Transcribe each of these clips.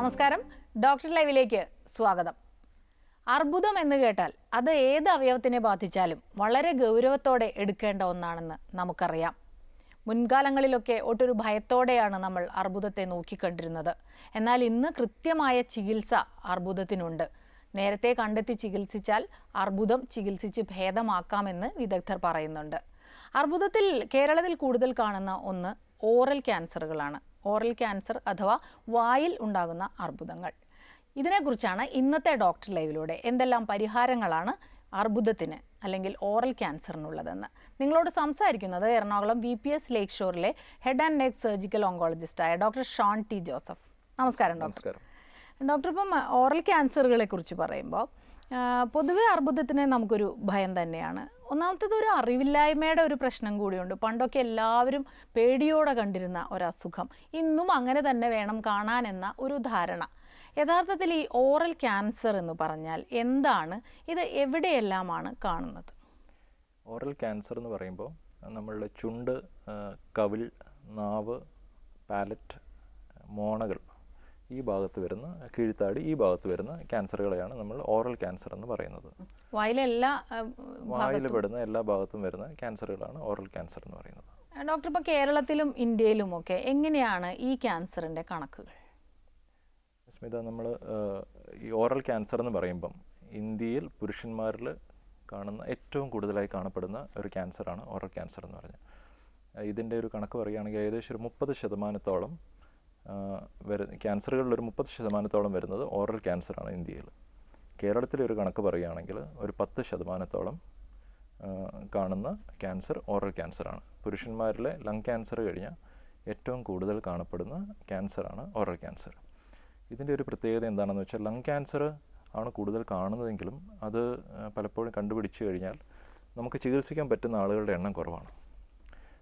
നമസ്കാരം, ഡോക്ടർ ലൈവിലേക്ക് സ്വാഗതം. അർബുദം എന്ന് കേട്ടാൽ അത് ഏത് അവയവത്തിനെ ബാധിച്ചാലും വളരെ ഗൗരവത്തോടെ എടുക്കേണ്ട ഒന്നാണെന്ന് നമുക്കറിയാം. മുൻകാലങ്ങളിലൊക്കെ ഒട്ടൊരു ഭയത്തോടെയാണ് നമ്മൾ അർബുദത്തെ നോക്കിക്കണ്ടിരുന്നത്. എന്നാൽ ഇന്ന് കൃത്യമായ ചികിത്സ അർബുദത്തിനുണ്ട്. നേരത്തെ കണ്ടെത്തി ചികിത്സിച്ചാൽ അർബുദം ചികിത്സിച്ച് ഭേദമാക്കാമെന്ന് വിദഗ്ധർ പറയുന്നുണ്ട്. അർബുദത്തിൽ കേരളത്തിൽ കൂടുതൽ കാണുന്ന ഒന്ന് ഓറൽ ക്യാൻസറുകളാണ്. ഓറൽ ക്യാൻസർ അഥവാ വായിൽ ഉണ്ടാകുന്ന അർബുദങ്ങൾ. ഇതിനെക്കുറിച്ചാണ് ഇന്നത്തെ ഡോക്ടർ ലൈവിലൂടെ എന്തെല്ലാം പരിഹാരങ്ങളാണ് അർബുദത്തിന് അല്ലെങ്കിൽ ഓറൽ ക്യാൻസറിനുള്ളതെന്ന് നിങ്ങളോട് സംസാരിക്കുന്നത് എറണാകുളം VPS ലേക്ക് ഷോറിലെ ഹെഡ് ആൻഡ് നെക്ക് സർജിക്കൽ ഓങ്കോളജിസ്റ്റായ ഡോക്ടർ ഷോൺ ടി ജോസഫ്. നമസ്കാരം ഡോക്ടർ. ഡോക്ടർ, ഇപ്പം ഓറൽ ക്യാൻസറുകളെ കുറിച്ച് പറയുമ്പോൾ പൊതുവെ അർബുദത്തിന് നമുക്കൊരു ഭയം തന്നെയാണ്. ഒന്നാമത്തേത് ഒരു അറിവില്ലായ്മയുടെ ഒരു പ്രശ്നം കൂടിയുണ്ട്. പണ്ടൊക്കെ എല്ലാവരും പേടിയോടെ കണ്ടിരുന്ന ഒരസുഖം ഇന്നും അങ്ങനെ തന്നെ വേണം കാണാനെന്ന ഒരു ധാരണ. യഥാർത്ഥത്തിൽ ഈ ഓറൽ ക്യാൻസർ എന്ന് പറഞ്ഞാൽ എന്താണ്? ഇത് എവിടെയെല്ലാമാണ് കാണുന്നത്? ഓറൽ ക്യാൻസർ എന്ന് പറയുമ്പോൾ നമ്മളുടെ ചുണ്ട്, കവിൾ, നാവ്, പാലറ്റ്, മോണകൾ, ഈ ഭാഗത്ത് വരുന്ന കീഴ്ത്താടി, ഈ ഭാഗത്ത് വരുന്ന ക്യാൻസറുകളെയാണ് നമ്മൾ ഓറൽ ക്യാൻസർ എന്ന് പറയുന്നത്. വായിൽ പെടുന്ന എല്ലാ ഭാഗത്തും വരുന്ന ക്യാൻസറുകളാണ് ഓറൽ ക്യാൻസർ എന്ന് പറയുന്നത്. ഡോക്ടർ, ഇപ്പോൾ കേരളത്തിലും ഇന്ത്യയിലും ഒക്കെ എങ്ങനെയാണ് ഈ ക്യാൻസറിൻ്റെ കണക്കുകൾ? സ്മിത, നമ്മൾ ഈ ഓറൽ ക്യാൻസർ എന്ന് പറയുമ്പം ഇന്ത്യയിൽ പുരുഷന്മാരിൽ കാണുന്ന ഏറ്റവും കൂടുതലായി കാണപ്പെടുന്ന ഒരു ക്യാൻസറാണ് ഓറൽ ക്യാൻസർ എന്ന് പറഞ്ഞാൽ. ഇതിൻ്റെ ഒരു കണക്ക് പറയുകയാണെങ്കിൽ ഏകദേശം ഒരു 30% ക്യാൻസറുകളിൽ ഒരു 30% വരുന്നത് ഓറൽ ക്യാൻസറാണ് ഇന്ത്യയിൽ. കേരളത്തിലൊരു കണക്ക് പറയുകയാണെങ്കിൽ ഒരു 10% കാണുന്ന ക്യാൻസർ ഓറൽ ക്യാൻസറാണ്. പുരുഷന്മാരിലെ ലങ് ക്യാൻസർ കഴിഞ്ഞാൽ ഏറ്റവും കൂടുതൽ കാണപ്പെടുന്ന ക്യാൻസറാണ് ഓറൽ ക്യാൻസർ. ഇതിൻ്റെ ഒരു പ്രത്യേകത എന്താണെന്ന് വെച്ചാൽ ലങ് ക്യാൻസർ ആണ് കൂടുതൽ കാണുന്നതെങ്കിലും അത് പലപ്പോഴും കണ്ടുപിടിച്ച് കഴിഞ്ഞാൽ നമുക്ക് ചികിത്സിക്കാൻ പറ്റുന്ന ആളുകളുടെ എണ്ണം കുറവാണ്.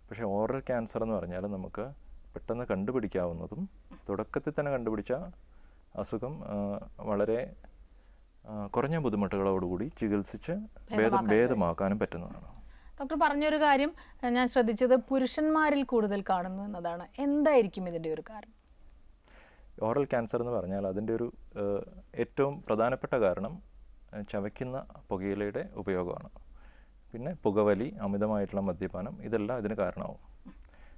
പക്ഷേ ഓറൽ ക്യാൻസർ എന്ന് പറഞ്ഞാൽ നമുക്ക് പെട്ടെന്ന് കണ്ടുപിടിക്കാവുന്നതും തുടക്കത്തിൽ തന്നെ കണ്ടുപിടിച്ച അസുഖം വളരെ കുറഞ്ഞ ബുദ്ധിമുട്ടുകളോടുകൂടി ചികിത്സിച്ച് ഭേദമാക്കാനും പറ്റുന്നതാണ്. ഡോക്ടർ പറഞ്ഞൊരു കാര്യം ഞാൻ ശ്രദ്ധിച്ചത് പുരുഷന്മാരിൽ കൂടുതൽ കാണുന്നു എന്നതാണ്. എന്തായിരിക്കും ഇതിൻ്റെ ഒരു കാരണം? ഓറൽ ക്യാൻസർ എന്ന് പറഞ്ഞാൽ അതിൻ്റെ ഒരു ഏറ്റവും പ്രധാനപ്പെട്ട കാരണം ചവയ്ക്കുന്ന പുകയിലയുടെ ഉപയോഗമാണ്. പിന്നെ പുകവലി, അമിതമായിട്ടുള്ള മദ്യപാനം, ഇതെല്ലാം ഇതിന് കാരണമാവും.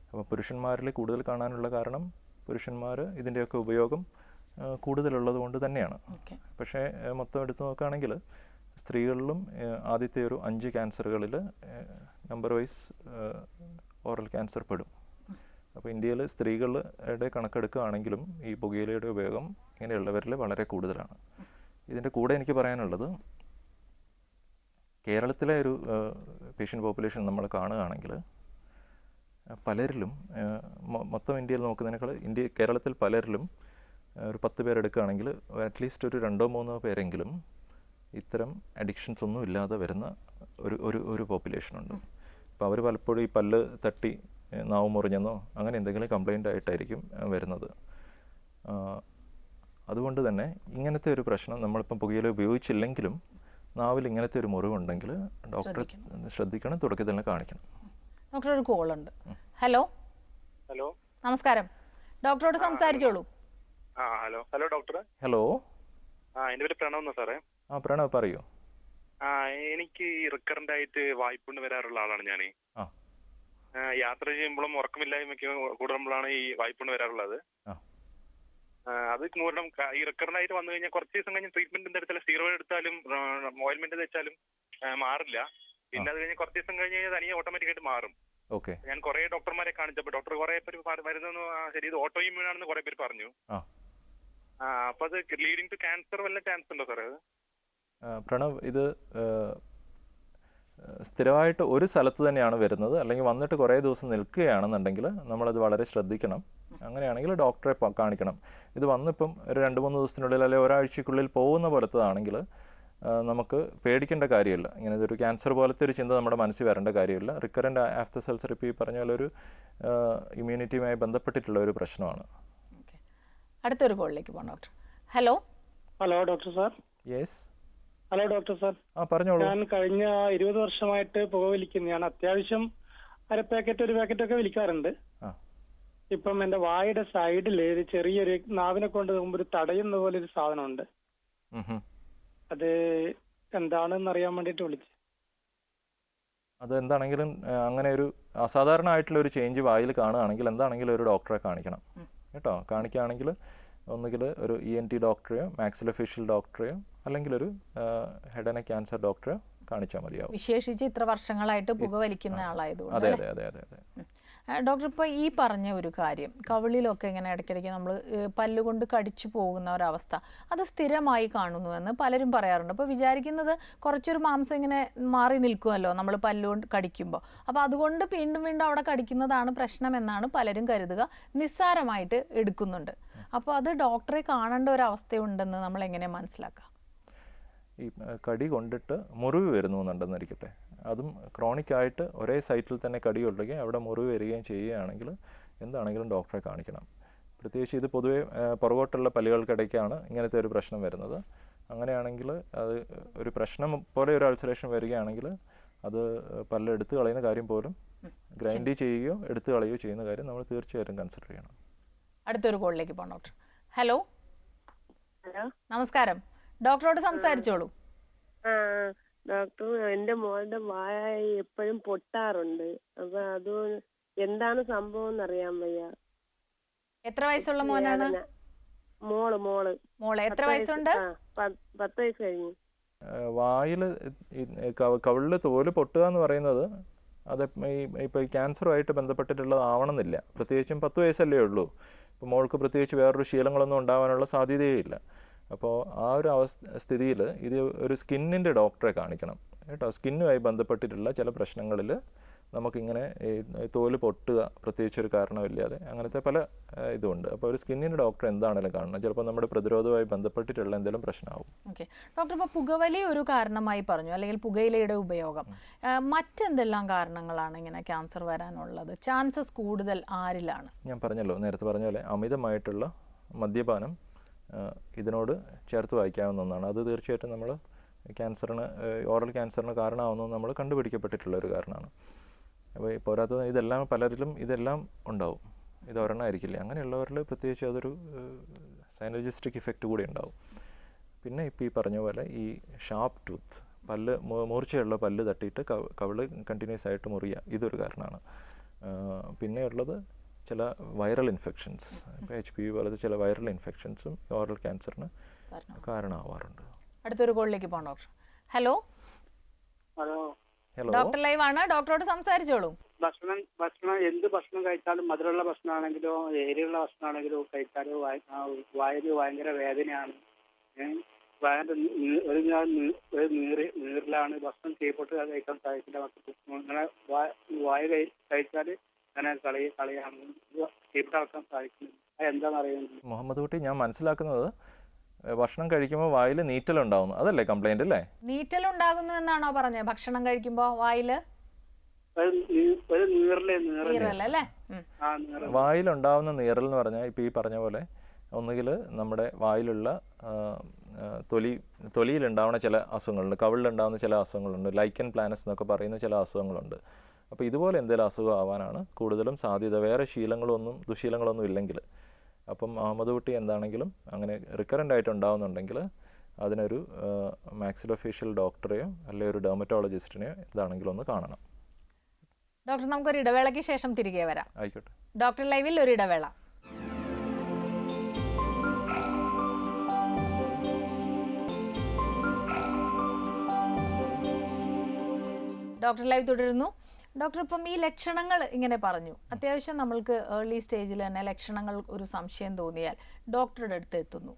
അപ്പോൾ പുരുഷന്മാരിൽ കൂടുതൽ കാണാനുള്ള കാരണം പുരുഷന്മാർ ഇതിൻ്റെയൊക്കെ ഉപയോഗം കൂടുതലുള്ളത് കൊണ്ട് തന്നെയാണ്. പക്ഷേ മൊത്തം എടുത്ത് നോക്കുകയാണെങ്കിൽ സ്ത്രീകളിലും ആദ്യത്തെ ഒരു 5 ക്യാൻസറുകളിൽ നമ്പർ വൈസ് ഓറൽ ക്യാൻസർ പെടും. അപ്പോൾ ഇന്ത്യയിൽ സ്ത്രീകളുടെ കണക്കെടുക്കുകയാണെങ്കിലും ഈ പുകയിലയുടെ ഉപയോഗം ഇങ്ങനെയുള്ളവരിൽ വളരെ കൂടുതലാണ്. ഇതിൻ്റെ കൂടെ എനിക്ക് പറയാനുള്ളത്, കേരളത്തിലെ ഒരു പേഷ്യൻ്റ് പോപ്പുലേഷൻ നമ്മൾ കാണുകയാണെങ്കിൽ പലരിലും മൊത്തം ഇന്ത്യയിൽ നോക്കുന്നതിനേക്കാൾ കേരളത്തിൽ പലരിലും ഒരു 10 പേരെടുക്കുകയാണെങ്കിൽ അറ്റ്ലീസ്റ്റ് ഒരു 2-3 പേരെങ്കിലും ഇത്തരം അഡിക്ഷൻസ് ഒന്നും ഇല്ലാതെ വരുന്ന ഒരു പോപ്പുലേഷനുണ്ട്. അപ്പോൾ അവർ പലപ്പോഴും ഈ പല്ല് തട്ടി നാവ് മുറിഞ്ഞെന്നോ അങ്ങനെ എന്തെങ്കിലും കംപ്ലൈൻ്റ് ആയിട്ടായിരിക്കും വരുന്നത്. അതുകൊണ്ട് തന്നെ ഇങ്ങനത്തെ ഒരു പ്രശ്നം നമ്മളിപ്പം പുകയില ഉപയോഗിച്ചില്ലെങ്കിലും നാവിൽ ഇങ്ങനത്തെ ഒരു മുറിവുണ്ടെങ്കിൽ ഡോക്ടറെ ശ്രദ്ധിക്കണം, തുടക്കത്തിൽ തന്നെ കാണിക്കണം. ഡോക്ടർ, ഒരു കോൾ ഉണ്ട്. ഹലോ. ഹലോ, നമസ്കാരം. ഡോക്ടറോട് സംസാരിച്ചോളൂ. Hello doctor. ഹലോ. എൻ്റെ പേര് പ്രണവ് എന്നാ സാറേ. പ്രണവ് പറയൂ. എനിക്ക് ഈ റിക്കറന്റ് ആയിട്ട് വായ്പുണ്ട് വരാറുള്ള ആളാണ് ഞാൻ. യാത്ര ചെയ്യുമ്പോഴും ഉറക്കമില്ലായ്മയ്ക്ക് കൂടുമ്പോഴാണ് ഈ വായ്പുണ്ട് വരാറുള്ളത്. അത് മൂലം ഈ റിക്കറന്റ് ആയിട്ട് വന്നു കഴിഞ്ഞാൽ കുറച്ച് ദിവസം കഴിഞ്ഞ് ട്രീറ്റ്മെന്റ് എടുത്താലും സ്റ്റീറോയിഡ് എടുത്താലും ഓയിൽമെന്റ് വെച്ചാലും മാറില്ല. പിന്നെ അത് കഴിഞ്ഞ് കുറച്ച് ദിവസം കഴിഞ്ഞ് കഴിഞ്ഞാൽ തനിയെ ഓട്ടോമാറ്റിക്കായിട്ട് മാറും. ഞാൻ കുറെ ഡോക്ടർമാരെ കാണിച്ചപ്പോൾ ഡോക്ടർ കുറെ പേര് വരുന്ന ശരി ഇത് ഓട്ടോ ഇമ്മ്യൂൺ ആണെന്ന് കുറെ പേര് പറഞ്ഞു. അപ്പൊ അത് ലീഡിങ് ടു ക്യാൻസർ വല്ല ചാൻസ് ഉണ്ടോ സാറേ? പ്രണവ്, ഇത് സ്ഥിരമായിട്ട് ഒരു സ്ഥലത്ത് തന്നെയാണ് വരുന്നത്, അല്ലെങ്കിൽ വന്നിട്ട് കുറേ ദിവസം നിൽക്കുകയാണെന്നുണ്ടെങ്കിൽ നമ്മളത് വളരെ ശ്രദ്ധിക്കണം. അങ്ങനെയാണെങ്കിൽ ഡോക്ടറെ കാണിക്കണം. ഇത് വന്നിപ്പം ഒരു 2-3 ദിവസത്തിനുള്ളിൽ അല്ലെങ്കിൽ ഒരാഴ്ചക്കുള്ളിൽ പോകുന്ന പോലത്തതാണെങ്കിൽ നമുക്ക് പേടിക്കേണ്ട കാര്യമില്ല. ഇങ്ങനെ ഒരു ക്യാൻസർ പോലത്തെ ഒരു ചിന്ത നമ്മുടെ മനസ്സിൽ വരേണ്ട കാര്യമില്ല. റിക്കറൻ്റ് ആഫ്റ്റർ സെൽ തെറാപ്പി പറഞ്ഞ പോലെ ഒരു ഇമ്മ്യൂണിറ്റിയുമായി ബന്ധപ്പെട്ടിട്ടുള്ള ഒരു പ്രശ്നമാണ്. അടുത്തൊരു കോളിലേക്ക് പോകാം doctor. Hello. Hello doctor sir. Yes. Hello doctor sir. പറഞ്ഞോളൂ. ഞാൻ കഴിഞ്ഞ 20 വർഷമായിട്ട് പുക വലിക്കുന്നു. ഞാൻ അത്യാവശ്യം 1/2 പാക്കറ്റ് 1 പാക്കറ്റ് ഒക്കെ വലിക്കാറുണ്ട്. ഇപ്പം എന്റെ വായുടെ സൈഡിൽ ഒരു ചെറിയൊരു നാവിനെ കൊണ്ട് മുമ്പ് ഒരു തടയുന്ന പോലെ ഒരു സാധനമുണ്ട്. അത് എന്താണെന്ന് അറിയാൻ വേണ്ടിട്ട് വിളിച്ചു. അത് എന്താണെങ്കിലും അങ്ങനെ ഒരു അസാധാരണമായിട്ടുള്ള ഒരു ചേഞ്ച് വായിൽ കാണുകയാണെങ്കിൽ എന്താണെങ്കിലും ഒരു ഡോക്ടറെ കാണിക്കണം കേട്ടോ. കാണിക്കുകയാണെങ്കിൽ ഒന്നുകിൽ ഒരു ENT ഡോക്ടറെയോ മാക്സിലോഫേഷ്യൽ ഡോക്ടറെയോ അല്ലെങ്കിൽ ഒരു ഹെഡ് ആൻഡ് ക്യാൻസർ ഡോക്ടറെയോ കാണിച്ചാൽ മതിയാവും. വിശേഷിച്ച് ഇത്ര വർഷങ്ങളായിട്ട് പുകവലിക്കുന്ന ആളായതുകൊണ്ട്. അതെ അതെ അതെ അതെ അതെ. ഡോക്ടർ, ഇപ്പോൾ ഈ പറഞ്ഞ ഒരു കാര്യം, കവിളിലൊക്കെ ഇങ്ങനെ ഇടയ്ക്കിടയ്ക്ക് നമ്മൾ പല്ലുകൊണ്ട് കടിച്ചു പോകുന്ന ഒരവസ്ഥ, അത് സ്ഥിരമായി കാണുന്നുവെന്ന് പലരും പറയാറുണ്ട്. അപ്പോൾ വിചാരിക്കുന്നത് കുറച്ചൊരു മാംസം ഇങ്ങനെ മാറി നിൽക്കുമല്ലോ നമ്മൾ പല്ലുകൊണ്ട് കടിക്കുമ്പോൾ, അപ്പോൾ അതുകൊണ്ട് വീണ്ടും വീണ്ടും അവിടെ കടിക്കുന്നതാണ് പ്രശ്നമെന്നാണ് പലരും കരുതുക, നിസ്സാരമായിട്ട് എടുക്കുന്നുണ്ട്. അപ്പോൾ അത് ഡോക്ടറെ കാണേണ്ട ഒരു അവസ്ഥയുണ്ടെന്ന് നമ്മൾ എങ്ങനെ മനസ്സിലാക്കാം? ഈ കടി കൊണ്ടിട്ട് മുറിവ് വരുന്നു എന്നുണ്ടെന്നിരിക്കട്ടെ, അതും ക്രോണിക്കായിട്ട് ഒരേ സൈറ്റിൽ തന്നെ കടി കൊള്ളുകയും അവിടെ മുറിവ് വരികയും ചെയ്യുകയാണെങ്കിൽ എന്താണെങ്കിലും ഡോക്ടറെ കാണിക്കണം. പ്രത്യേകിച്ച് ഇത് പൊതുവേ പുറകോട്ടുള്ള പല്ലുകൾക്കിടയ്ക്കാണ് ഇങ്ങനത്തെ ഒരു പ്രശ്നം വരുന്നത്. അങ്ങനെയാണെങ്കിൽ അത് ഒരു പ്രശ്നം പോലെ ഒരു അൾസറേഷൻ വരികയാണെങ്കിൽ അത് പല്ല് എടുത്തു കളയുന്ന കാര്യം പോലും ഗ്രൈൻഡ് ചെയ്യുകയോ എടുത്തു കളയുകയോ ചെയ്യുന്ന കാര്യം നമ്മൾ തീർച്ചയായിട്ടും കൺസിഡർ ചെയ്യണം. അടുത്തൊരു കോളിലേക്ക് പോകണം ഡോക്ടർ. ഹലോ, നമസ്കാരം. ഡോക്ടറോട് സംസാരിച്ചോളൂ. ഡോക്ടർ, എന്റെ മോളുടെ വായ എപ്പോഴും പൊട്ടാറുണ്ട്. അപ്പൊ അത് എന്താണ് സംഭവം എന്നറിയാൻ വയ്യ. എത്ര വയസ്സുള്ള മോനാണ്? മോള് എത്ര വയസ്സുണ്ട്? 10 വയസ്സ് കഴിഞ്ഞു. വായിൽ കവിളിൽ തോല് പൊട്ടുക എന്ന് പറയുന്നത് അത് ഇപ്പോൾ ഈ ക്യാൻസറുമായിട്ട് ബന്ധപ്പെട്ടിട്ടുള്ളതാവണമെന്നില്ല. പ്രത്യേകിച്ചും 10 വയസ്സല്ലേ ഉള്ളൂ. ഇപ്പോൾ മോൾക്ക് പ്രത്യേകിച്ച് വേറൊരു ശീലങ്ങളൊന്നും ഉണ്ടാവാനുള്ള സാധ്യതയേ. അപ്പോൾ ആ ഒരു സ്ഥിതിയിൽ ഇത് ഒരു സ്കിന്നിൻ്റെ ഡോക്ടറെ കാണിക്കണം കേട്ടോ. സ്കിന്നുമായി ബന്ധപ്പെട്ടിട്ടുള്ള ചില പ്രശ്നങ്ങളിൽ നമുക്കിങ്ങനെ തോല് പൊട്ടുക പ്രത്യേകിച്ചൊരു കാരണമില്ലാതെ അങ്ങനത്തെ പല ഇതുമുണ്ട്. അപ്പോൾ ഒരു സ്കിന്നിൻ്റെ ഡോക്ടർ എന്താണെങ്കിലും കാണണം. ചിലപ്പോൾ നമ്മുടെ പ്രതിരോധവുമായി ബന്ധപ്പെട്ടിട്ടുള്ള എന്തെങ്കിലും പ്രശ്നമാവും. ഓക്കെ ഡോക്ടർ, ഇപ്പോൾ പുകവലി ഒരു കാരണമായി പറഞ്ഞു, അല്ലെങ്കിൽ പുകയിലയുടെ ഉപയോഗം, മറ്റെന്തെല്ലാം കാരണങ്ങളാണ് ഇങ്ങനെ ക്യാൻസർ വരാനുള്ളത്? ചാൻസസ് കൂടുതൽ ആരിലാണ്? ഞാൻ പറഞ്ഞല്ലോ, നേരത്തെ പറഞ്ഞ പോലെ അമിതമായിട്ടുള്ള മദ്യപാനം ഇതിനോട് ചേർത്ത് വായിക്കാവുന്ന ഒന്നാണ്. അത് തീർച്ചയായിട്ടും നമ്മൾ ക്യാൻസറിന്, ഓറൽ ക്യാൻസറിന് കാരണമാവുന്നത് നമ്മൾ കണ്ടുപിടിക്കപ്പെട്ടിട്ടുള്ള ഒരു കാരണമാണ്. അപ്പോൾ പോരാത്തത് ഇതെല്ലാം പലരിലും ഇതെല്ലാം ഉണ്ടാവും, ഇത് ഒരെണ്ണമായിരിക്കില്ല. അങ്ങനെയുള്ളവരിൽ പ്രത്യേകിച്ച് അതൊരു സൈനർജിസ്റ്റിക് ഇഫക്റ്റ് കൂടി ഉണ്ടാവും. പിന്നെ ഇപ്പോൾ ഈ പറഞ്ഞ പോലെ ഈ ഷാർപ്പ് ടൂത്ത്, പല്ല് മൂർച്ചയുള്ള പല്ല് തട്ടിയിട്ട് കവിള് കണ്ടിന്യൂസ് ആയിട്ട് മുറിയുക, ഇതൊരു കാരണമാണ്. പിന്നെ ഉള്ളത് ചില വൈറൽ ഇൻഫെക്ഷൻസ്, ഇപ്പോൾ HPV പോലത്തെ ചില വൈറൽ ഇൻഫെക്ഷൻസും ഓറൽ ക്യാൻസറിന് കാരണമാവാറുണ്ട്. അടുത്തൊരു കോളിലേക്ക് പോകാം doctor. Hello hello, doctor live ആണ്, ഡോക്ടറോട് സംസാരിച്ചോളൂ. ഭക്ഷണം എന്ത് ഭക്ഷണം കഴിച്ചാലും മധുരമുള്ള ഭക്ഷണമാണെങ്കിലോ എരിയുള്ള ഭക്ഷണമാണെങ്കിലോ കഴിച്ചാലോ വായിൽ ഭയങ്കര വേദനയാണ്. ഒരു നീറിലാണ് ഭക്ഷണം ചെയ്യപ്പെട്ട് കഴിക്കാൻ സാധിക്കില്ല. അങ്ങനെ വായ കഴിച്ചാൽ അങ്ങനെ കളിയാണ് ചെയ്യപ്പെട്ടാക്കാൻ സാധിക്കുന്നില്ല. എന്താണെന്ന് അറിയുന്നത് മുഹമ്മദ് കുട്ടി, ഞാൻ മനസ്സിലാക്കുന്നത് ഭക്ഷണം കഴിക്കുമ്പോൾ വായിൽ നീറ്റലുണ്ടാവുന്നു, അതല്ലേ കംപ്ലൈന്റ് അല്ലേ? നീറ്റലുണ്ടാകുന്നു എന്നാണോ പറഞ്ഞത്? ഭക്ഷണം കഴിക്കുമ്പോൾ വായില് വായിലുണ്ടാവുന്ന നീറൽ എന്ന് പറഞ്ഞാൽ ഇപ്പോൾ ഈ പറഞ്ഞ പോലെ ഒന്നുകിൽ നമ്മുടെ വായിലുള്ള തൊലിയിലുണ്ടാവുന്ന ചില അസുഖങ്ങളുണ്ട്, കവിളിലുണ്ടാവുന്ന ചില അസുഖങ്ങളുണ്ട്, ലൈക്കൻ പ്ലാനസ് എന്നൊക്കെ പറയുന്ന ചില അസുഖങ്ങളുണ്ട്. അപ്പോൾ ഇതുപോലെ എന്തെങ്കിലും അസുഖം ആവാനാണ് കൂടുതലും സാധ്യത, വേറെ ദുശീലങ്ങളൊന്നും ഇല്ലെങ്കിൽ. അപ്പം അഹമ്മദ് കുട്ടി എന്താണെങ്കിലും അങ്ങനെ റിക്കറൻ്റ് ആയിട്ട് ഉണ്ടാവുന്നുണ്ടെങ്കിൽ അതിനൊരു മാക്സിലോഫേഷ്യൽ ഡോക്ടറെയോ അല്ലെങ്കിൽ ഒരു ഡെർമറ്റോളജിസ്റ്റിനെയോ എന്താണെങ്കിലും ഒന്ന് കാണണം. ഡോക്ടർ, നമുക്കൊരു ഇടവേളയ്ക്ക് ശേഷം തിരികെ വരാം. ആയിക്കോട്ടെ. ഡോക്ടർ ലൈവിൽ ഒരു ഇടവേള. ഡോക്ടർ ലൈവ് തുടരുന്നു. ഡോക്ടർ, ഇപ്പം ഈ ലക്ഷണങ്ങൾ ഇങ്ങനെ പറഞ്ഞു, അത്യാവശ്യം നമ്മൾക്ക് ഏർലി സ്റ്റേജിൽ തന്നെ ലക്ഷണങ്ങൾ ഒരു സംശയം തോന്നിയാൽ ഡോക്ടറുടെ അടുത്ത് എത്തുന്നു.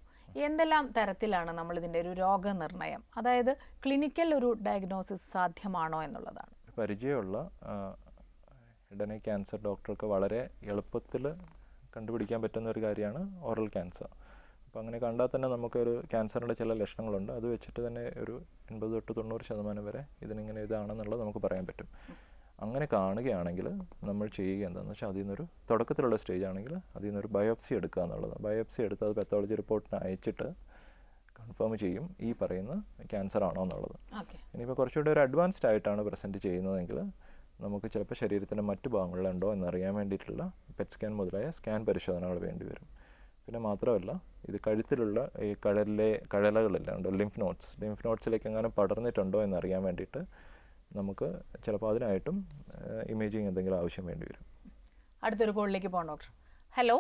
എന്തെല്ലാം തരത്തിലാണ് നമ്മളിതിൻ്റെ ഒരു രോഗനിർണയം, അതായത് ക്ലിനിക്കൽ ഒരു ഡയഗ്നോസിസ് സാധ്യമാണോ എന്നുള്ളതാണ്? പരിചയമുള്ള ഹെഡ് ആൻഡ് ക്യാൻസർ ഡോക്ടർക്ക് വളരെ എളുപ്പത്തിൽ കണ്ടുപിടിക്കാൻ പറ്റുന്ന ഒരു കാര്യമാണ് ഓറൽ ക്യാൻസർ. അപ്പോൾ അങ്ങനെ കണ്ടാൽ തന്നെ നമുക്കൊരു ക്യാൻസറിൻ്റെ ചില ലക്ഷണങ്ങളുണ്ട്, അത് വെച്ചിട്ട് തന്നെ ഒരു 80-90% വരെ ഇതാണെന്നുള്ളത് നമുക്ക് പറയാൻ പറ്റും. അങ്ങനെ കാണുകയാണെങ്കിൽ നമ്മൾ ചെയ്യുക എന്താണെന്ന് വെച്ചാൽ അതിൽ നിന്നൊരു തുടക്കത്തിലുള്ള സ്റ്റേജ് ആണെങ്കിൽ അതിൽ നിന്നൊരു ബയോപ്സി എടുക്കുക എന്നുള്ളതാണ്. ബയോപ്സി എടുത്ത് അത് പത്തോളജി റിപ്പോർട്ടിന് അയച്ചിട്ട് കൺഫേം ചെയ്യും ഈ പറയുന്ന ക്യാൻസർ ആണോ എന്നുള്ളത്. ഇനിയിപ്പോൾ കുറച്ചുകൂടി ഒരു അഡ്വാൻസ്ഡ് ആയിട്ടാണ് പ്രസൻറ്റ് ചെയ്യുന്നതെങ്കിൽ നമുക്ക് ചിലപ്പോൾ ശരീരത്തിൻ്റെ മറ്റു ഭാഗങ്ങളിലുണ്ടോ എന്നറിയാൻ വേണ്ടിയിട്ടുള്ള പെറ്റ് സ്കാൻ മുതലായ സ്കാൻ പരിശോധനകൾ വേണ്ടി വരും. പിന്നെ മാത്രമല്ല ഇത് കഴുത്തിലുള്ള ഈ കഴലകളെല്ലാം ഉണ്ട്, ലിംഫ് നോട്ട്സിലേക്ക് എങ്ങാനും പടർന്നിട്ടുണ്ടോ എന്നറിയാൻ വേണ്ടിയിട്ട് നമുക്ക് ചിലപ്പോൾ അതിനായിട്ടും ഇമേജിങ് എന്തെങ്കിലും ആവശ്യം വേണ്ടി വരും. അടുത്തൊരു കോളിലേക്ക് പോകാം ഡോക്ടർ. ഹലോ,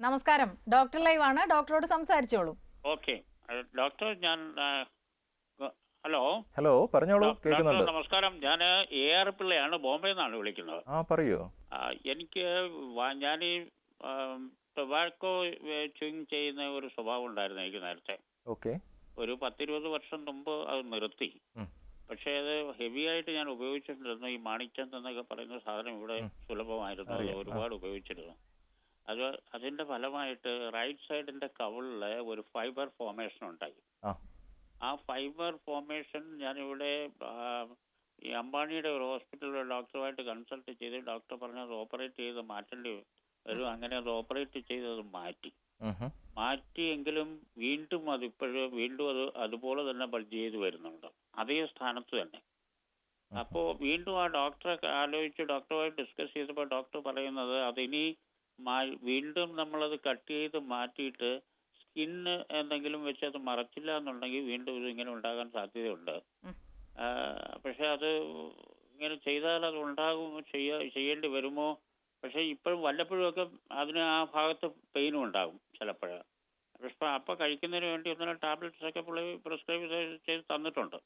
നമസ്കാരം. ഡോക്ടർ ലൈവ് ആണ്, ഡോക്ടറോട് സംസാരിച്ചോളൂ. ഓക്കെ ഡോക്ടർ, ഞാൻ ഹലോ പറഞ്ഞോളൂ, കേൾക്കുന്നുണ്ട്. നമസ്കാരം, ഞാൻ AR പിള്ളയാണ്, ബോംബെ നിന്നാണ് വിളിക്കുന്നത്. പറയൂ. എനിക്ക് ഞാൻ ഈ ടൊബാക്കോ ച്യൂയിങ് ചെയ്യുന്ന ഒരു സ്വഭാവം ഉണ്ടായിരുന്നു എനിക്ക് നേരത്തെ. ഓക്കെ. ഒരു 10-20 വർഷം മുമ്പ് അത് നിർത്തി. പക്ഷേ അത് ഹെവി ആയിട്ട് ഞാൻ ഉപയോഗിച്ചിട്ടുണ്ടായിരുന്നു. ഈ മാണിക്ചന്ദ് എന്നൊക്കെ പറയുന്ന സാധനം ഇവിടെ സുലഭമായിരുന്നു, അത് ഒരുപാട് ഉപയോഗിച്ചിരുന്നു. അതിന്റെ ഫലമായിട്ട് റൈറ്റ് സൈഡിന്റെ കവിളിൽ ഒരു ഫൈബർ ഫോർമേഷൻ ഉണ്ടായി. ആ ഫൈബർ ഫോർമേഷൻ ഞാനിവിടെ ഈ അംബാനിയുടെ ഒരു ഹോസ്പിറ്റലിലെ ഡോക്ടറുമായിട്ട് കൺസൾട്ട് ചെയ്ത് ഡോക്ടർ പറഞ്ഞത് ഓപ്പറേറ്റ് ചെയ്ത് മാറ്റേണ്ടി വരും. അങ്ങനെ അത് ഓപ്പറേറ്റ് ചെയ്തത് മാറ്റിയെങ്കിലും വീണ്ടും അത് അതുപോലെ തന്നെ ബൾജ് ചെയ്ത് വരുന്നുണ്ട്, അതേ സ്ഥാനത്ത് തന്നെ. അപ്പോൾ വീണ്ടും ആ ഡോക്ടറെ ആലോചിച്ച് ഡോക്ടറുമായിട്ട് ഡിസ്കസ് ചെയ്തപ്പോൾ ഡോക്ടർ പറയുന്നത് അതിനി വീണ്ടും നമ്മളത് കട്ട് ചെയ്ത് മാറ്റിയിട്ട് സ്കിന്ന് എന്തെങ്കിലും വെച്ച് അത് മറച്ചില്ല എന്നുണ്ടെങ്കിൽ വീണ്ടും ഇത് ഇങ്ങനെ ഉണ്ടാകാൻ സാധ്യതയുണ്ട്. പക്ഷെ അത് ഇങ്ങനെ ചെയ്താൽ അത് ചെയ്യേണ്ടി വരുമോ? പക്ഷെ ഇപ്പോഴും വല്ലപ്പോഴും ഒക്കെ അതിന് ആ ഭാഗത്ത് പെയിനും ഉണ്ടാകും ചിലപ്പോൾ. പക്ഷെ അപ്പം കഴിക്കുന്നതിന് വേണ്ടി ഒന്നിനും ടാബ്ലറ്റ്സ് ഒക്കെ പ്രിസ്ക്രൈബ് ചെയ്ത് തന്നിട്ടുണ്ട്.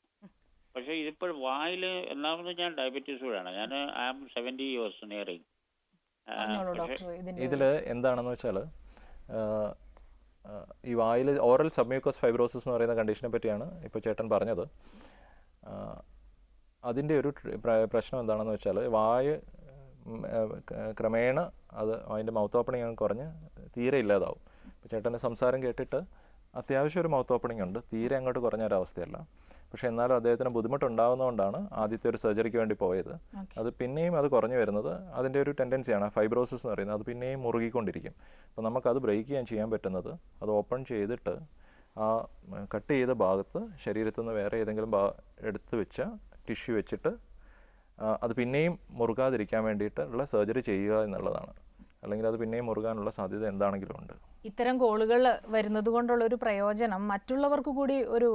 പക്ഷെ ഇതിപ്പോഴും വായിൽ ഒന്നാമത് ഞാൻ ഡയബറ്റീസ് കൂടെയാണ്, ഞാൻ ഐ ആം 70 years നിയറിങ്. ഇതിൽ എന്താണെന്ന് വെച്ചാൽ ഈ വായിൽ ഓറൽ സബ്മ്യൂക്കസ് ഫൈബ്രോസിസ് എന്ന് പറയുന്ന കണ്ടീഷനെ പറ്റിയാണ് ഇപ്പോൾ ചേട്ടൻ പറഞ്ഞത്. അതിൻ്റെ ഒരു പ്രശ്നം എന്താണെന്ന് വെച്ചാൽ വായ് ക്രമേണ അതിൻ്റെ മൗത്ത് ഓപ്പണിംഗ് അങ്ങ് കുറഞ്ഞ് തീരെ ഇല്ലാതാവും. ഇപ്പോൾ ചേട്ടൻ്റെ സംസാരം കേട്ടിട്ട് അത്യാവശ്യം ഒരു മൗത്ത് ഓപ്പണിംഗ് ഉണ്ട്, തീരെ അങ്ങോട്ട് കുറഞ്ഞൊരവസ്ഥയല്ല. പക്ഷേ എന്നാലും അദ്ദേഹത്തിന് ബുദ്ധിമുട്ടുണ്ടാകുന്നതുകൊണ്ടാണ് ആദ്യത്തെ ഒരു സർജറിക്ക് വേണ്ടി പോയത്. അത് പിന്നെയും അത് കുറഞ്ഞു വരുന്നത് അതിൻ്റെ ഒരു ടെൻഡൻസിയാണ്, ഫൈബ്രോസിസ് എന്ന് പറയുന്നത്. അത് പിന്നെയും മുറുകിക്കൊണ്ടിരിക്കും. അപ്പോൾ നമുക്കത് ബ്രേക്ക് ചെയ്യാൻ പറ്റുന്നത് അത് ഓപ്പൺ ചെയ്തിട്ട് ആ കട്ട് ചെയ്ത ഭാഗത്ത് ശരീരത്തിൽ നിന്ന് വേറെ ഏതെങ്കിലും എടുത്ത് വെച്ച ടിഷ്യൂ വെച്ചിട്ട് അത് പിന്നെയും മുറുകാതിരിക്കാൻ വേണ്ടിയിട്ടുള്ള സർജറി ചെയ്യുക എന്നുള്ളതാണ്. അല്ലെങ്കിൽ അത് പിന്നെയും മുറുകാനുള്ള സാധ്യത എന്താണെങ്കിലും ഉണ്ട്. ഇത്തരം കോളുകൾ വരുന്നത് കൊണ്ടുള്ള ഒരു പ്രയോജനം മറ്റുള്ളവർക്ക് കൂടി ഒരു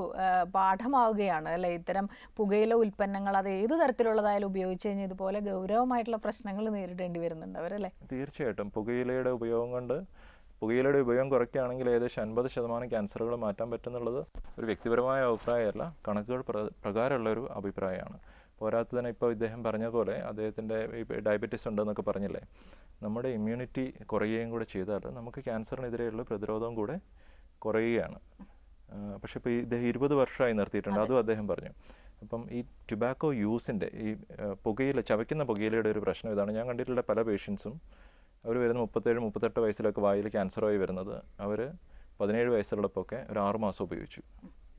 പാഠമാവുകയാണ് അല്ലേ? ഇത്തരം പുകയില ഉൽപ്പന്നങ്ങൾ അത് ഏത് തരത്തിലുള്ളതായാലും ഉപയോഗിച്ച് കഴിഞ്ഞാൽ ഇതുപോലെ ഗൗരവമായിട്ടുള്ള പ്രശ്നങ്ങൾ നേരിടേണ്ടി വരുന്നുണ്ട് അവരല്ലേ? തീർച്ചയായിട്ടും. പുകയിലയുടെ ഉപയോഗം കുറയ്ക്കുകയാണെങ്കിൽ ഏകദേശം 50% ക്യാൻസറുകൾ മാറ്റാൻ പറ്റുന്നുള്ളത് ഒരു വ്യക്തിപരമായ അഭിപ്രായമല്ല, കണക്കുകൾ പ്രകാരമുള്ള ഒരു അഭിപ്രായമാണ്. പോരാത്തതിന് ഇപ്പോൾ ഇദ്ദേഹം പറഞ്ഞ പോലെ അദ്ദേഹത്തിൻ്റെ ഡയബറ്റീസ് ഉണ്ടെന്നൊക്കെ പറഞ്ഞില്ലേ, നമ്മുടെ ഇമ്മ്യൂണിറ്റി കുറയുകയും കൂടെ ചെയ്താൽ നമുക്ക് ക്യാൻസറിനെതിരെയുള്ള പ്രതിരോധവും കൂടെ കുറയുകയാണ്. പക്ഷേ ഇപ്പോൾ ഇദ്ദേഹം 20 വർഷമായി നിർത്തിയിട്ടുണ്ട്, അതും അദ്ദേഹം പറഞ്ഞു. അപ്പം ഈ ടുബാക്കോ യൂസിൻ്റെ ഈ ചവയ്ക്കുന്ന പുകയിലയുടെ ഒരു പ്രശ്നം ഇതാണ്. ഞാൻ കണ്ടിട്ടുള്ള പല പേഷ്യൻസും അവർ വരുന്ന 37-38 വയസ്സിലൊക്കെ വായിൽ ക്യാൻസറായി വരുന്നത് അവർ 17 വയസ്സുള്ളപ്പോഴൊക്കെ ഒരു 6 മാസം ഉപയോഗിച്ചു,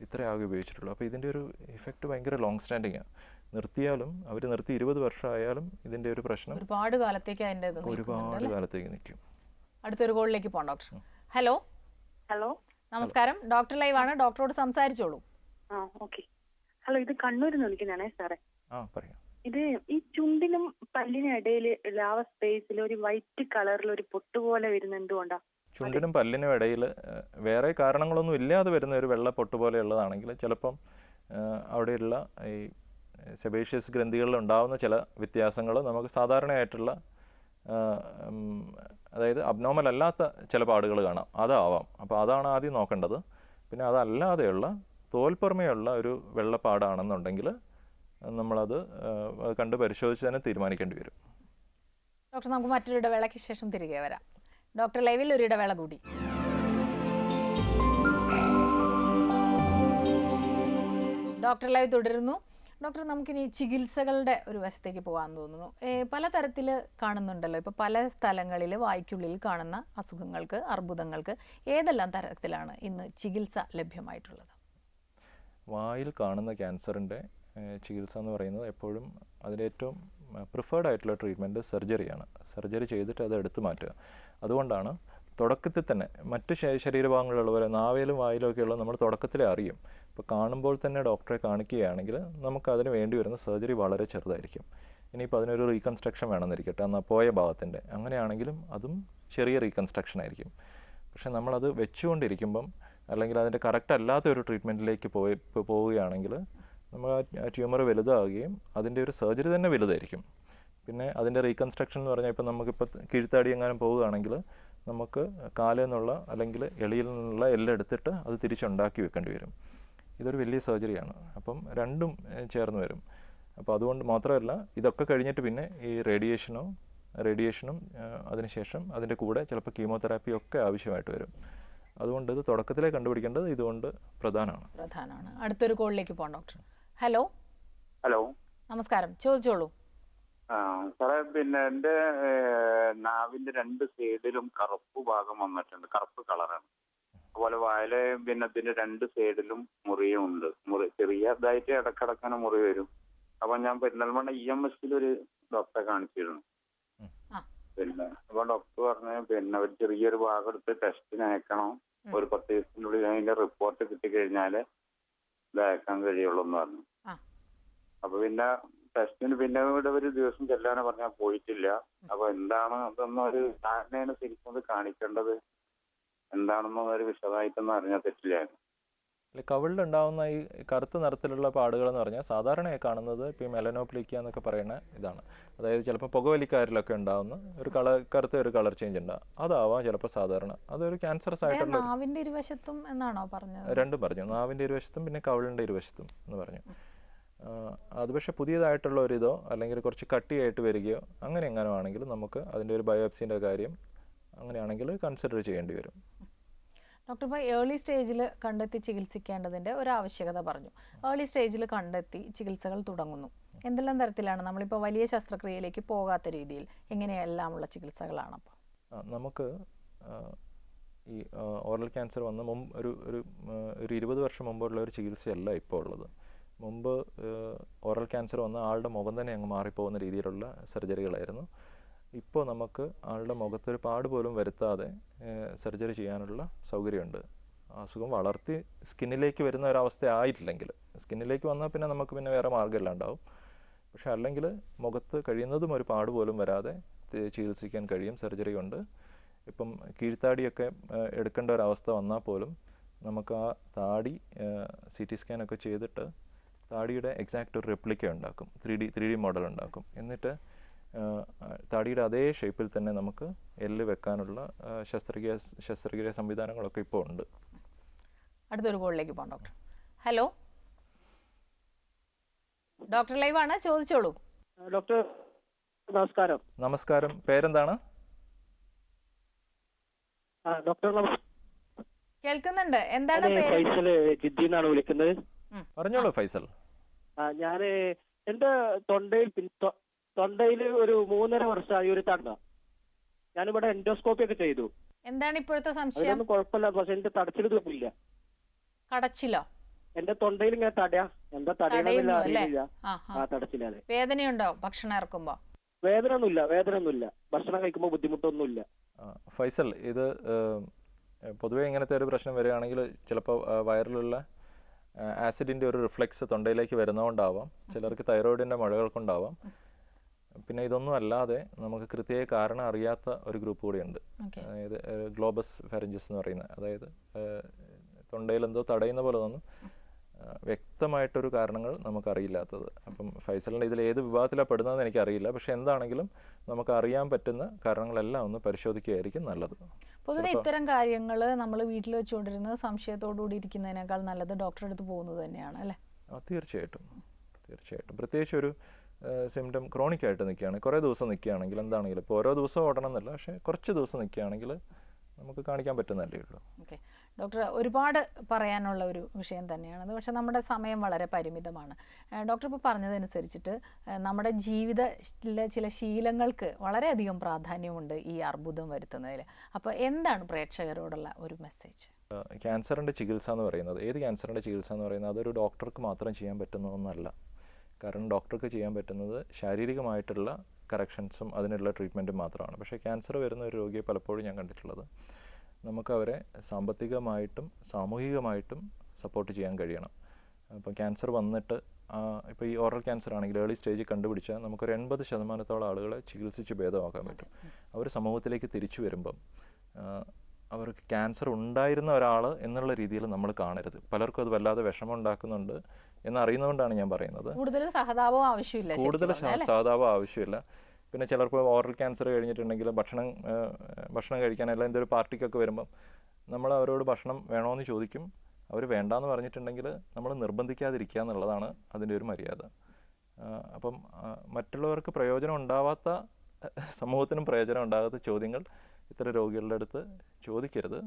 ഇത്രയാകെ ഉപയോഗിച്ചിട്ടുള്ളൂ. അപ്പോൾ ഇതിൻ്റെ ഒരു ഇഫക്റ്റ് ഭയങ്കര ലോങ് സ്റ്റാൻഡിങ്ങാണ്. നിർത്തിയാലും അവർ നിർത്തി 20 വർഷമായാലും ഇതിൻ്റെ ഒരു പ്രശ്നം ഒരുപാട് കാലത്തേക്ക് നിൽക്കും. അടുത്തൊരു കോളിലേക്ക് പോകാം ഡോക്ടർ. ഹലോ. നമസ്കാരം, ഡോക്ടർ ലൈവ് ആണ്, ഡോക്ടറോട് സംസാരിച്ചോളൂ. ഹലോ, ഇത് കണ്ണൂരിൽ നിന്ന് വിളിക്കുന്നതാണേ സാറേ. പറയാം. ഇത് ഈ ചുണ്ടിനും പല്ലിനും ഇടയിൽ ആ സ്പേസിൽ ഒരു വൈറ്റ് കളറിൽ ഒരു പൊട്ട് പോലെ വരുന്ന എന്തുകൊണ്ടാ? ചുണ്ടിനും പല്ലിനും ഇടയിൽ വേറെ കാരണങ്ങളൊന്നും ഇല്ലാതെ വരുന്ന ഒരു വെള്ള പൊട്ട് പോലെയുള്ളതാണെങ്കിൽ ചിലപ്പം അവിടെയുള്ള ഈ സെബേഷ്യസ് ഗ്രന്ഥികളിൽ ഉണ്ടാകുന്ന ചില വ്യത്യാസങ്ങൾ നമുക്ക് സാധാരണയായിട്ടുള്ള അതായത് അബ്നോർമൽ അല്ലാത്ത ചില പാടുകൾ കാണാം, അതാവാം. അപ്പോൾ അതാണ് ആദ്യം നോക്കേണ്ടത്. പിന്നെ അതല്ലാതെയുള്ള തോൽപ്പുറമെയുള്ള ഒരു വെള്ളപ്പാടാണെന്നുണ്ടെങ്കിൽ നമ്മളത് കണ്ട് പരിശോധിച്ച് തന്നെ തീരുമാനിക്കേണ്ടി വരും. ഡോക്ടർ, നമുക്ക് മറ്റൊരു ഇടവേളയ്ക്ക് ശേഷം തിരികെ വരാം. ഡോക്ടർ ലൈവിൽ ഒരു ഇടവേള കൂടി. ഡോക്ടർ ലൈവ് തുടരുന്നു. ഡോക്ടർ, നമുക്കിനി ചികിത്സകളുടെ ഒരു വശത്തേക്ക് പോകാൻ തോന്നുന്നു. പലതരത്തിൽ കാണുന്നുണ്ടല്ലോ ഇപ്പോൾ പല സ്ഥലങ്ങളിൽ വായ്ക്കുള്ളിൽ കാണുന്ന അസുഖങ്ങൾക്ക്, അർബുദങ്ങൾക്ക് ഏതെല്ലാം തരത്തിലാണ് ഇന്ന് ചികിത്സ ലഭ്യമായിട്ടുള്ളത്? വായിൽ കാണുന്ന ക്യാൻസറിൻ്റെ ചികിത്സ എന്ന് പറയുന്നത് എപ്പോഴും അതിൻ്റെ ഏറ്റവും പ്രിഫേർഡ് ആയിട്ടുള്ള ട്രീറ്റ്മെൻറ്റ് സർജറിയാണ്. സർജറി ചെയ്തിട്ട് അത് എടുത്തു മാറ്റുക. അതുകൊണ്ടാണ് തുടക്കത്തിൽ തന്നെ മറ്റ് ശരീരഭാഗങ്ങളിലുള്ള പോലെ നാവിലും വായിലും ഒക്കെയുള്ള നമ്മൾ തുടക്കത്തിലേ അറിയും. അപ്പോൾ കാണുമ്പോൾ തന്നെ ഡോക്ടറെ കാണിക്കുകയാണെങ്കിൽ നമുക്ക് അതിന് വേണ്ടി വരുന്ന സർജറി വളരെ ചെറുതായിരിക്കും. ഇനിയിപ്പോൾ അതിനൊരു റീകൺസ്ട്രക്ഷൻ വേണമെന്നിരിക്കട്ടെ, എന്നാൽ പോയ ഭാഗത്തിൻ്റെ, അങ്ങനെയാണെങ്കിലും അതും ചെറിയ റീകൺസ്ട്രക്ഷൻ ആയിരിക്കും. പക്ഷേ നമ്മളത് വെച്ചുകൊണ്ടിരിക്കുമ്പം അല്ലെങ്കിൽ അതിൻ്റെ കറക്റ്റ് അല്ലാത്ത ഒരു ട്രീറ്റ്മെൻറ്റിലേക്ക് പോവുകയാണെങ്കിൽ നമ്മൾ ആ ട്യൂമർ വലുതാവുകയും അതിൻ്റെ ഒരു സർജറി തന്നെ വലുതായിരിക്കും. പിന്നെ അതിൻ്റെ റീകൺസ്ട്രക്ഷൻ എന്ന് പറഞ്ഞാൽ ഇപ്പോൾ നമുക്കിപ്പോൾ കീഴ്ത്താടി എങ്ങാനും പോവുകയാണെങ്കിൽ നമുക്ക് കാലിൽ നിന്നുള്ള അല്ലെങ്കിൽ എളിയിൽ നിന്നുള്ള എല്ലാം എടുത്തിട്ട് അത് തിരിച്ചുണ്ടാക്കി വെക്കേണ്ടി വരും. ഇതൊരു വലിയ സർജറിയാണ്. അപ്പം രണ്ടും ചേർന്ന് വരും. അപ്പോൾ അതുകൊണ്ട് മാത്രമല്ല, ഇതൊക്കെ കഴിഞ്ഞിട്ട് പിന്നെ ഈ റേഡിയേഷനും അതിനുശേഷം അതിൻ്റെ കൂടെ ചിലപ്പോൾ കീമോതെറാപ്പിയും ഒക്കെ ആവശ്യമായിട്ട് വരും. അതുകൊണ്ട് ഇത് തുടക്കത്തിലേ കണ്ടുപിടിക്കേണ്ടത് ഇതുകൊണ്ട് പ്രധാനമാണ്. അടുത്തൊരു കോളിലേക്ക് പോകാം ഡോക്ടർ. ഹലോ. നമസ്കാരം, ചോദിച്ചോളൂ. സാറേ, പിന്നെ എൻ്റെ നാവിന്റെ 2 സൈഡിലും കറുപ്പ് ഭാഗം വന്നിട്ടുണ്ട്, കറുപ്പ് കളറാണ്. അതുപോലെ വായിലെ പിന്നെ ഇതിന്റെ 2 സൈഡിലും മുറിയുണ്ട്. ചെറിയതായിട്ട് ഇടക്കിടക്കാണ് മുറി വരും. അപ്പൊ ഞാൻ പെരിന്തൽമണ്ണ EMS ഒരു ഡോക്ടറെ കാണിച്ചിരുന്നു. പിന്നെ അപ്പൊ ഡോക്ടർ പറഞ്ഞു പിന്നെ ഒരു ചെറിയൊരു ഭാഗം എടുത്ത് ടെസ്റ്റിന് അയക്കണം, ഒരു 10 ദിവസത്തിനുള്ളിൽ അതിന്റെ റിപ്പോർട്ട് കിട്ടിക്കഴിഞ്ഞാല് ഇത് അയക്കാൻ കഴിയുള്ളൂ എന്ന് പറഞ്ഞു. അപ്പൊ പിന്നെ ടെസ്റ്റിന് പിന്നെ ഇവിടെ ഒരു ദിവസം ചെല്ലാനെ പറഞ്ഞാൽ പോയിട്ടില്ല. അപ്പൊ എന്താണ് അതൊന്നും ഒരു ധാരണയാണ് ശരിക്കും അത് കാണിക്കേണ്ടത്, എന്താണെന്നും ഒരു വിശദമായിട്ടൊന്നും അറിഞ്ഞാൽ തെറ്റില്ലായിരുന്നു. കവിളിലുണ്ടാകുന്ന ഈ കറുത്ത നിറത്തിലുള്ള പാടുകളെന്ന് പറഞ്ഞാൽ സാധാരണയായി കാണുന്നത് ഇപ്പോൾ ഈ മെലനോപ്ലിക്ക എന്നൊക്കെ പറയുന്ന ഇതാണ്. അതായത് ചിലപ്പോൾ പുകവലിക്കാരിലൊക്കെ ഉണ്ടാകുന്ന ഒരു കറുത്ത ഒരു കളർ ചേഞ്ച് ഉണ്ടാകും. അതാവാം ചിലപ്പോൾ സാധാരണ. അതൊരു ക്യാൻസറസ് ആയിട്ടുള്ള നാവിന്റെ ഇരുവശത്തും എന്നാണോ പറഞ്ഞത്? രണ്ടും പറഞ്ഞു, നാവിൻ്റെ ഇരുവശത്തും പിന്നെ കവിളിൻ്റെ ഇരുവശത്തും എന്ന് പറഞ്ഞു. അത് പക്ഷേ പുതിയതായിട്ടുള്ള ഒരിതോ അല്ലെങ്കിൽ കുറച്ച് കട്ടിയായിട്ട് വരികയോ അങ്ങനെ എങ്ങനെയോ ആണെങ്കിൽ നമുക്ക് അതിൻ്റെ ഒരു ബയോപ്സിൻ്റെ കാര്യം അങ്ങനെയാണെങ്കിൽ കൺസിഡർ ചെയ്യേണ്ടി വരും. ഡോക്ടർ, ഇപ്പോൾ ഏർലി സ്റ്റേജിൽ കണ്ടെത്തി ചികിത്സിക്കേണ്ടതിൻ്റെ ഒരു ആവശ്യകത പറഞ്ഞു. ഏർലി സ്റ്റേജിൽ കണ്ടെത്തി ചികിത്സകൾ തുടങ്ങുന്നു. എന്തെല്ലാം തരത്തിലാണ്? നമ്മളിപ്പോൾ വലിയ ശസ്ത്രക്രിയയിലേക്ക് പോകാത്ത രീതിയിൽ എങ്ങനെയെല്ലാമുള്ള ചികിത്സകളാണ്? അപ്പോൾ നമുക്ക് ഈ ഓറൽ ക്യാൻസർ വന്ന ഒരു 20 വർഷം മുമ്പുള്ള ഒരു ചികിത്സയല്ല ഇപ്പോൾ ഉള്ളത്. മുമ്പ് ഓറൽ ക്യാൻസർ വന്ന ആളുടെ മുഖം തന്നെ അങ്ങ് മാറിപ്പോകുന്ന രീതിയിലുള്ള സർജറികളായിരുന്നു. ഇപ്പോൾ നമുക്ക് ആളുടെ മുഖത്തൊരു പാട് പോലും വരുത്താതെ സർജറി ചെയ്യാനുള്ള സൗകര്യമുണ്ട്. അസുഖം വളർത്തി സ്കിന്നിലേക്ക് വരുന്ന ഒരവസ്ഥ ആയിട്ടില്ലെങ്കിൽ, സ്കിന്നിലേക്ക് വന്നാൽ പിന്നെ നമുക്ക് പിന്നെ വേറെ മാർഗ്ഗമെല്ലാം ഉണ്ടാവും. പക്ഷേ അല്ലെങ്കിൽ മുഖത്ത് കഴിയുന്നതും ഒരു പാട് പോലും വരാതെ ചികിത്സിക്കാൻ കഴിയും സർജറി കൊണ്ട്. ഇപ്പം കീഴ്ത്താടിയൊക്കെ എടുക്കേണ്ട ഒരവസ്ഥ വന്നാൽ പോലും നമുക്ക് ആ താടി CT സ്കാനൊക്കെ ചെയ്തിട്ട് താടിയുടെ എക്സാക്റ്റ് ഒരു റെപ്ലിക്ക ഉണ്ടാക്കും, 3D മോഡൽ ഉണ്ടാക്കും. എന്നിട്ട് താടിയുടെ അതേ ഷേപ്പിൽ തന്നെ നമുക്ക് എല്ല് വെക്കാനുള്ള ശസ്ത്രക്രിയ സംവിധാനങ്ങളൊക്കെ ഇപ്പോൾ ഉണ്ട്. അടുത്തൊരു കോളിലേക്ക് പോകാം ഡോക്ടർ. ഹലോ, ഡോക്ടർ ലൈവാണ്, ചോദിച്ചോളൂ. ഡോക്ടർ നമസ്കാരം. പേരെന്താണ്? ഡോക്ടർ കേൾക്കുന്നുണ്ട്. എന്താണ് പേര്? ഫൈസൽ ജിദ്ദിന്നാണ് വിളിക്കുന്നത്. പറഞ്ഞോളൂ ഫൈസൽ. ഞാന് എന്റെ തൊണ്ടയിൽ ഒരു 3.5 വർഷമായി ഒരു തണ്ട. ഞാനിവിടെ എൻഡോസ്കോപ്പി ഒക്കെ ചെയ്തു. എന്താണ് ഇപ്പോഴത്തെ സംശയം? അതൊന്നും കുഴപ്പമില്ല, പക്ഷെ എന്റെ തടച്ചിലില്ല. കടച്ചിലോ? എന്റെ തൊണ്ടയിൽ ഇങ്ങനെ തടയാ, എന്താ തടയണമെന്നില്ല, അറിയില്ല. തടച്ചില്ലാതെ. വേദനയുണ്ടോ ഭക്ഷണം ഇറക്കുമ്പോ? വേദന ഒന്നുമില്ല. ഭക്ഷണം കഴിക്കുമ്പോൾ ബുദ്ധിമുട്ടൊന്നുമില്ല. ഫൈസൽ, ഇത് പൊതുവേ ഇങ്ങനത്തെ ഒരു പ്രശ്നം വരികയാണെങ്കിൽ ചിലപ്പോൾ വയറിലുള്ള ആസിഡിൻ്റെ ഒരു റിഫ്ലെക്സ് തൊണ്ടയിലേക്ക് വരുന്നതുകൊണ്ടാവാം. ചിലർക്ക് തൈറോയിഡിൻ്റെ മുഴകൾ കൊണ്ടാവാം. പിന്നെ ഇതൊന്നും അല്ലാതെ നമുക്ക് കൃത്യമായ കാരണം അറിയാത്ത ഒരു ഗ്രൂപ്പ് കൂടിയുണ്ട്. അതായത് ഗ്ലോബസ് ഫെറിഞ്ചസ് എന്ന് പറയുന്നത്, അതായത് തൊണ്ടയിൽ എന്തോ തടയുന്ന പോലെ തോന്നും, വ്യക്തമായിട്ടൊരു കാരണങ്ങൾ നമുക്കറിയില്ലാത്തത്. അപ്പം ഫൈസലിൻ്റെ ഇതിൽ ഏത് വിഭാഗത്തിലാണ് പെടുന്നതെന്ന് എനിക്കറിയില്ല. പക്ഷെ എന്താണെങ്കിലും നമുക്ക് അറിയാൻ പറ്റുന്ന കാരണങ്ങളെല്ലാം ഒന്ന് പരിശോധിക്കുകയായിരിക്കും നല്ലത്. പൊതുവെ ഇത്തരം കാര്യങ്ങൾ നമ്മൾ വീട്ടിൽ വെച്ചുകൊണ്ടിരുന്നത് സംശയത്തോടുകൂടി ഇരിക്കുന്നതിനേക്കാൾ നല്ലത് ഡോക്ടറെ അടുത്ത് പോകുന്നത് തന്നെയാണ്, അല്ലേ? തീർച്ചയായിട്ടും. പ്രത്യേകിച്ച് ഒരു സിംറ്റം ക്രോണിക് ആയിട്ട് നിൽക്കുകയാണ്, കുറേ ദിവസം നിൽക്കുകയാണെങ്കിൽ, എന്താണെങ്കിലും ഇപ്പോൾ ഓരോ ദിവസവും ഓടണം എന്നല്ല, പക്ഷേ കുറച്ച് ദിവസം നിൽക്കുകയാണെങ്കിൽ നമുക്ക് കാണിക്കാൻ പറ്റുന്നതല്ലേ ഉള്ളൂ. ഓക്കെ ഡോക്ടർ, ഒരുപാട് പറയാനുള്ള ഒരു വിഷയം തന്നെയാണത്. പക്ഷേ നമ്മുടെ സമയം വളരെ പരിമിതമാണ്. ഡോക്ടർ ഇപ്പോൾ പറഞ്ഞതനുസരിച്ചിട്ട് നമ്മുടെ ജീവിതത്തിലെ ചില ശീലങ്ങൾക്ക് വളരെയധികം പ്രാധാന്യമുണ്ട് ഈ അർബുദം വരുത്തുന്നതിൽ. അപ്പോൾ എന്താണ് പ്രേക്ഷകരോടുള്ള ഒരു മെസ്സേജ്? ക്യാൻസറിൻ്റെ ചികിത്സ എന്ന് പറയുന്നത്, ഏത് ക്യാൻസറിൻ്റെ ചികിത്സ എന്ന് പറയുന്നത് അതൊരു ഡോക്ടർക്ക് മാത്രം ചെയ്യാൻ പറ്റുന്ന ഒന്നല്ല. കാരണം ഡോക്ടർക്ക് ചെയ്യാൻ പറ്റുന്നത് ശാരീരികമായിട്ടുള്ള കറക്ഷൻസും അതിനുള്ള ട്രീറ്റ്മെൻറ്റും മാത്രമാണ്. പക്ഷേ ക്യാൻസർ വരുന്ന ഒരു രോഗിയെ പലപ്പോഴും ഞാൻ കണ്ടിട്ടുള്ളത് നമുക്ക് അവരെ സാമ്പത്തികമായിട്ടും സാമൂഹികമായിട്ടും സപ്പോർട്ട് ചെയ്യാൻ കഴിയണം. അപ്പോൾ ക്യാൻസർ വന്നിട്ട് ഇപ്പോൾ ഈ ഓറൽ ക്യാൻസർ ആണെങ്കിൽ ഏർലി സ്റ്റേജിൽ കണ്ടുപിടിച്ചാൽ നമുക്കൊരു 80% ആളുകളെ ചികിത്സിച്ച് ഭേദമാക്കാൻ പറ്റും. അവർ സമൂഹത്തിലേക്ക് തിരിച്ചു വരുമ്പം അവർക്ക് ക്യാൻസർ ഉണ്ടായിരുന്ന ഒരാൾ എന്നുള്ള രീതിയിൽ നമ്മൾ കാണരുത്. പലർക്കും അത് വല്ലാതെ വിഷമം ഉണ്ടാക്കുന്നുണ്ട് എന്നറിയുന്നതുകൊണ്ടാണ് ഞാൻ പറയുന്നത്. കൂടുതൽ സഹതാപം ആവശ്യമില്ല. പിന്നെ ചിലർക്ക് ഓറൽ ക്യാൻസർ കഴിഞ്ഞിട്ടുണ്ടെങ്കിൽ ഭക്ഷണം കഴിക്കാനല്ല എന്തൊരു പാർട്ടിക്കൊക്കെ വരുമ്പം നമ്മൾ അവരോട് ഭക്ഷണം വേണമെന്ന് ചോദിക്കും. അവർ വേണ്ടാന്ന് പറഞ്ഞിട്ടുണ്ടെങ്കിൽ നമ്മൾ നിർബന്ധിക്കാതിരിക്കുക എന്നുള്ളതാണ് അതിൻ്റെ ഒരു മര്യാദ. അപ്പം മറ്റുള്ളവർക്ക് പ്രയോജനം ഉണ്ടാവാത്ത, സമൂഹത്തിനും പ്രയോജനം ഉണ്ടാകാത്ത ചോദ്യങ്ങൾ ഇത്തരം രോഗികളുടെ അടുത്ത് ചോദിക്കരുത്.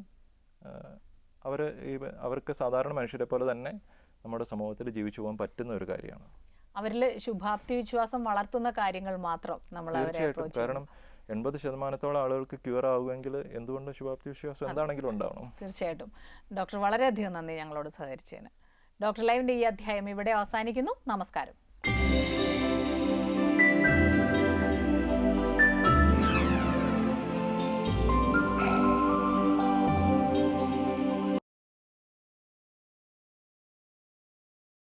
അവർക്ക് സാധാരണ മനുഷ്യരെ പോലെ തന്നെ നമ്മുടെ സമൂഹത്തിൽ ജീവിച്ചു പോകാൻ പറ്റുന്ന ഒരു കാര്യമാണ്. അവരിൽ ശുഭാപ്തി വിശ്വാസം വളർത്തുന്ന കാര്യങ്ങൾ മാത്രം നമ്മൾ തീർച്ചയായിട്ടും. കാരണം 80% ആളുകൾക്ക് ക്യൂർ ആവുമെങ്കിൽ എന്തുകൊണ്ട് ശുഭാപ്തി വിശ്വാസം എന്താണെങ്കിലും ഉണ്ടാവണം. തീർച്ചയായിട്ടും. ഡോക്ടർ വളരെയധികം നന്ദി ഞങ്ങളോട് സഹകരിച്ചതിന്. ഡോക്ടർ ലൈവിൻ്റെ ഈ അധ്യായം ഇവിടെ അവസാനിക്കുന്നു. നമസ്കാരം.